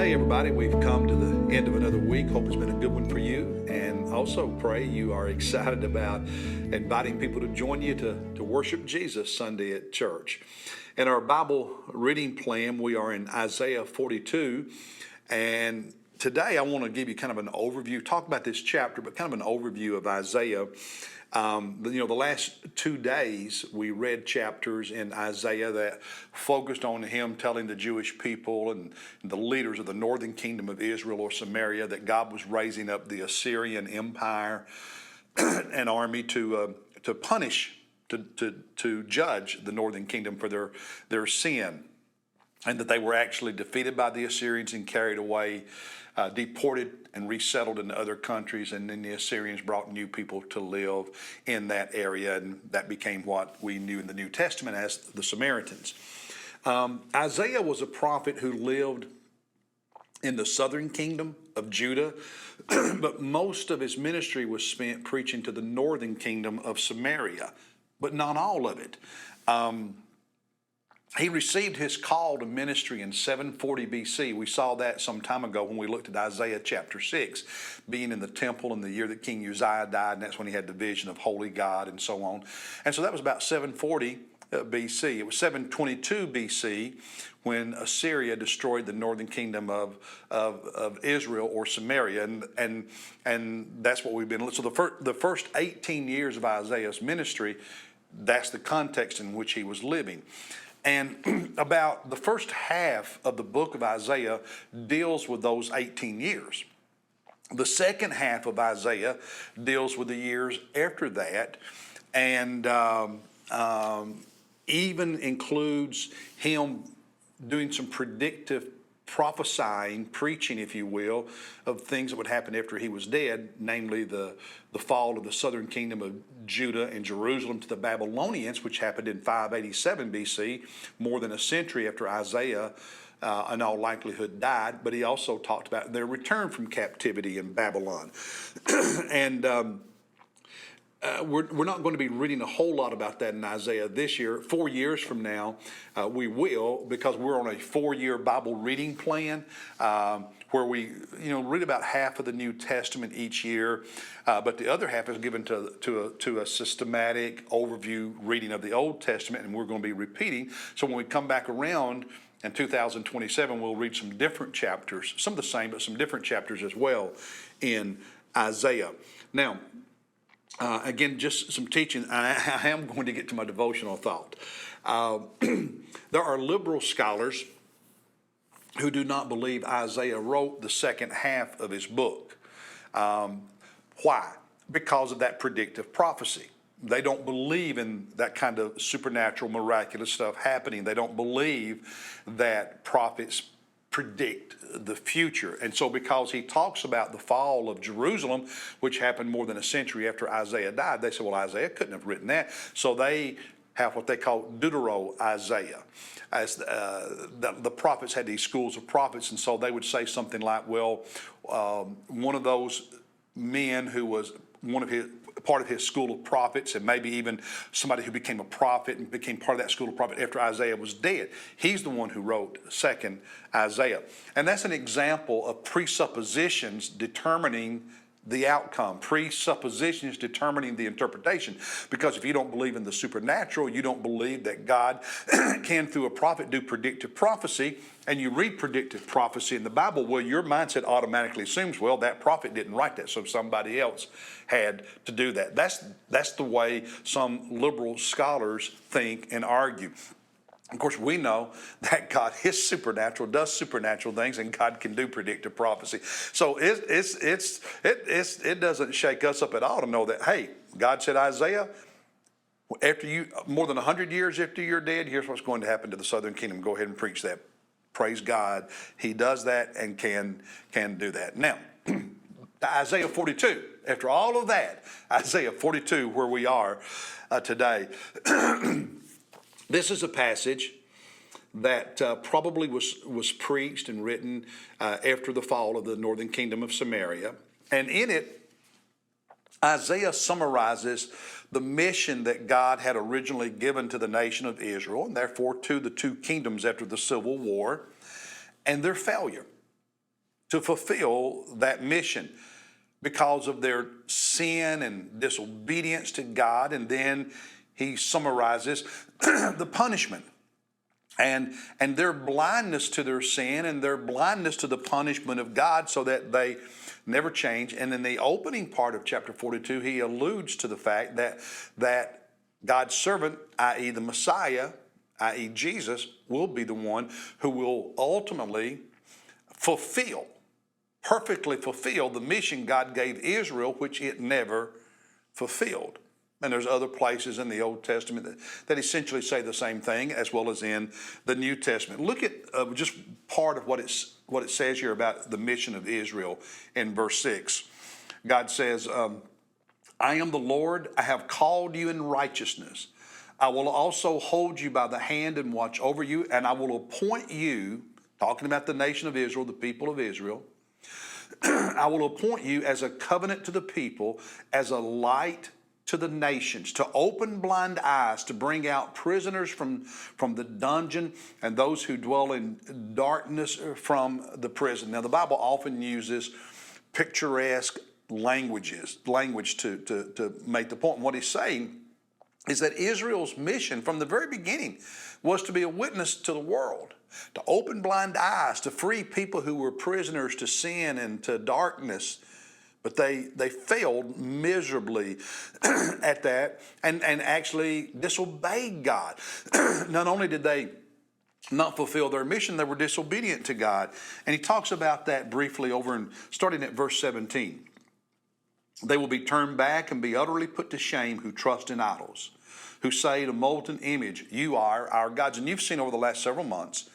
Hey everybody, we've come to the end of another week. Hope it's been a good one for you, and also pray you are excited about inviting people to join you to worship Jesus Sunday at church. In our Bible reading plan, we are in Isaiah 42, and today I want to give you kind of an overview, talk about this chapter, but kind of an overview of Isaiah. The last 2 days we read chapters in Isaiah that focused on him telling the Jewish people and the leaders of the northern kingdom of Israel or Samaria that God was raising up the Assyrian Empire and army to punish, to judge the northern kingdom for their sin, and that they were actually defeated by the Assyrians and carried away, deported and resettled into other countries, and then the Assyrians brought new people to live in that area, and that became what we knew in the New Testament as the Samaritans. Isaiah was a prophet who lived in the southern kingdom of Judah, but most of his ministry was spent preaching to the northern kingdom of Samaria, but not all of it. He received his call to ministry in 740 BC. We saw that some time ago when we looked at Isaiah chapter 6, being in the temple in the year that King Uzziah died, and that's when he had the vision of holy God and so on. And so that was about 740 BC. It was 722 BC when Assyria destroyed the northern kingdom of Israel or Samaria, and that's what we've been. So the first 18 years of Isaiah's ministry, that's the context in which he was living. And about the first half of the book of Isaiah deals with those 18 years. The second half of Isaiah deals with the years after that, and even includes him doing some predictive prophesying, preaching, if you will, of things that would happen after he was dead, namely the fall of the southern kingdom of Judah and Jerusalem to the Babylonians, which happened in 587 BC, more than a century after Isaiah in all likelihood died. But he also talked about their return from captivity in Babylon. And we're not going to be reading a whole lot about that in Isaiah this year. 4 years from now, we will, because we're on a 4-year Bible reading plan where we, read about half of the New Testament each year, but the other half is given to a systematic overview reading of the Old Testament, and we're going to be repeating. So when we come back around in 2027, we'll read some different chapters, some of the same, but some different chapters as well in Isaiah. Now, again, just some teaching. I am going to get to my devotional thought. There are liberal scholars who do not believe Isaiah wrote the second half of his book. Why? Because of that predictive prophecy. They don't believe in that kind of supernatural, miraculous stuff happening. They don't believe that prophets predict the future. And so because he talks about the fall of Jerusalem, which happened more than a century after Isaiah died, they said, well, Isaiah couldn't have written that. So they have what they call Deutero-Isaiah. As the prophets had these schools of prophets, and so they would say something like, well, one of those men who was part of his school of prophets, and maybe even somebody who became a prophet and became part of that school of prophet after Isaiah was dead. He's the one who wrote 2nd Isaiah. And that's an example of presuppositions determining the outcome, presuppositions determining the interpretation. Because if you don't believe in the supernatural, you don't believe that God can, through a prophet, do predictive prophecy, and you read predictive prophecy in the Bible, well, your mindset automatically assumes, well, that prophet didn't write that, so somebody else had to do that. That's the way some liberal scholars think and argue. Of course, we know that God is supernatural, does supernatural things, and God can do predictive prophecy. So it doesn't shake us up at all to know that, hey, God said, Isaiah, after you, more than 100 years after you're dead, here's what's going to happen to the southern kingdom. Go ahead and preach that. Praise God. He does that and can do that. Now, Isaiah 42. After all of that, Isaiah 42, where we are today. This is a passage that probably was preached and written after the fall of the northern kingdom of Samaria. And in it, Isaiah summarizes the mission that God had originally given to the nation of Israel, and therefore to the two kingdoms after the Civil War, and their failure. to fulfill that mission because of their sin and disobedience to God. And then he summarizes the punishment and their blindness to their sin and their blindness to the punishment of God, so that they never change. And in the opening part of chapter 42, he alludes to the fact that God's servant, i.e. the Messiah, i.e. Jesus, will be the one who will ultimately perfectly fulfill the mission God gave Israel, which it never fulfilled. And there's other places in the Old Testament that essentially say the same thing, as well as in the New Testament. Look at just part of what it says here about the mission of Israel in verse 6. God says, I am the Lord, I have called you in righteousness. I will also hold you by the hand and watch over you, and I will appoint you, talking about the nation of Israel, the people of Israel, I will appoint you as a covenant to the people, as a light to the nations, to open blind eyes, to bring out prisoners from the dungeon, and those who dwell in darkness from the prison. Now, the Bible often uses picturesque language to make the point. And what he's saying is that Israel's mission from the very beginning was to be a witness to the world, to open blind eyes, to free people who were prisoners to sin and to darkness. But they failed miserably at that and actually disobeyed God. Not only did they not fulfill their mission, they were disobedient to God. And he talks about that briefly starting at verse 17. They will be turned back and be utterly put to shame who trust in idols, who say to molten image, you are our gods. And you've seen over the last several months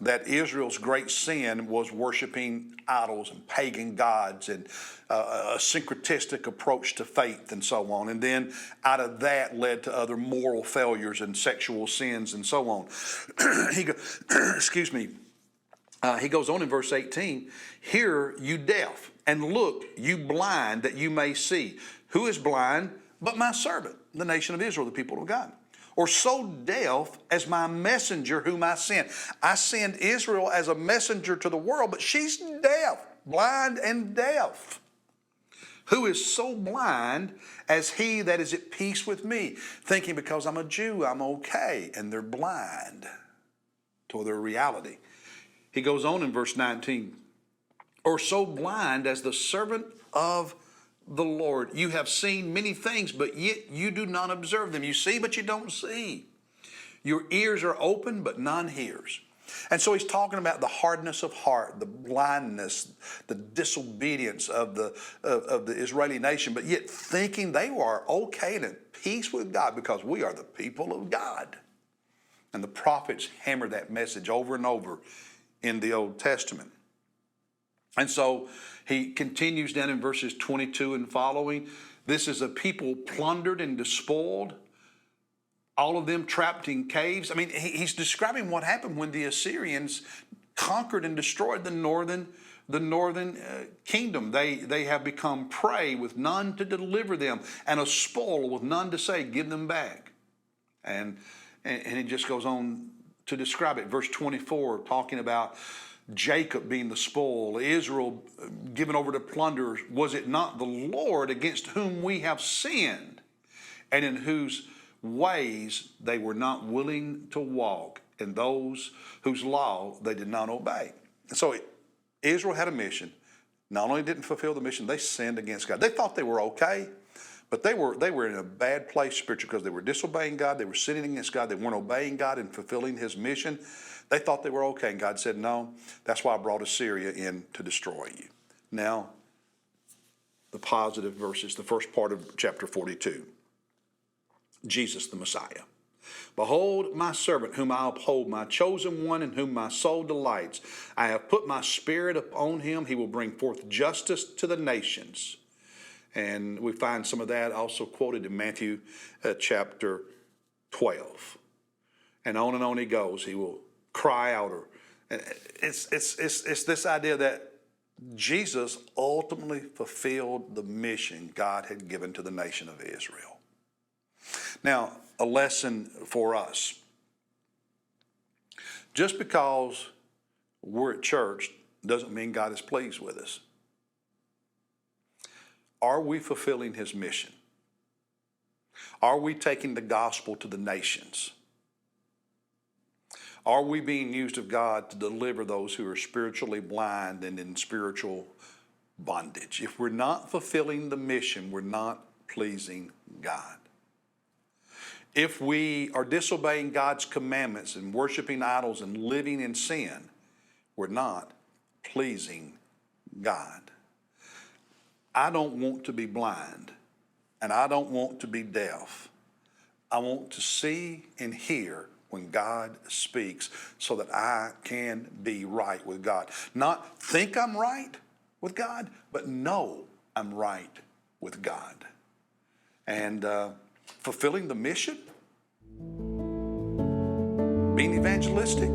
that Israel's great sin was worshiping idols and pagan gods and a syncretistic approach to faith and so on. And then out of that led to other moral failures and sexual sins and so on. He goes on in verse 18, hear you deaf, and look you blind, that you may see. Who is blind but my servant, the nation of Israel, the people of God? Or so deaf as my messenger whom I sent. I send Israel as a messenger to the world, but she's deaf, blind and deaf. Who is so blind as he that is at peace with me, thinking because I'm a Jew, I'm okay, and they're blind to their reality. He goes on in verse 19, or so blind as the servant of the Lord. You have seen many things, but yet you do not observe them. You see, but you don't see. Your ears are open, but none hears. And so he's talking about the hardness of heart, the blindness, the disobedience of the Israeli nation, but yet thinking they are okay and at peace with God because we are the people of God. And the prophets hammer that message over and over in the Old Testament. And so he continues down in verses 22 and following. This is a people plundered and despoiled, all of them trapped in caves. I mean, he's describing what happened when the Assyrians conquered and destroyed the northern kingdom. They have become prey with none to deliver them, and a spoil with none to say, give them back. And it just goes on to describe it. Verse 24, talking about Jacob being the spoil, Israel given over to plunderers. Was it not the Lord against whom we have sinned, and in whose ways they were not willing to walk, and those whose law they did not obey? And so Israel had a mission. Not only didn't fulfill the mission, they sinned against God. They thought they were okay, but they were in a bad place spiritually because they were disobeying God. They were sinning against God. They weren't obeying God and fulfilling his mission. They thought they were okay, and God said, no, that's why I brought Assyria in to destroy you. Now, the positive verses, the first part of chapter 42. Jesus the Messiah. Behold my servant whom I uphold, my chosen one in whom my soul delights. I have put my spirit upon him. He will bring forth justice to the nations. And we find some of that also quoted in Matthew chapter 12. And on he goes. He will cry out. It's this idea that Jesus ultimately fulfilled the mission God had given to the nation of Israel. Now, a lesson for us. Just because we're at church doesn't mean God is pleased with us. Are we fulfilling his mission? Are we taking the gospel to the nations? Are we being used of God to deliver those who are spiritually blind and in spiritual bondage? If we're not fulfilling the mission, we're not pleasing God. If we are disobeying God's commandments and worshiping idols and living in sin, we're not pleasing God. I don't want to be blind, and I don't want to be deaf. I want to see and hear when God speaks so that I can be right with God. Not think I'm right with God, but know I'm right with God. And fulfilling the mission, being evangelistic,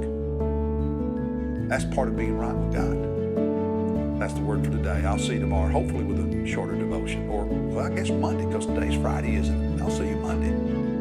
that's part of being right with God. That's the word for today. I'll see you tomorrow, hopefully with a shorter devotion. Or, well, I guess Monday, because today's Friday, isn't it? I'll see you Monday.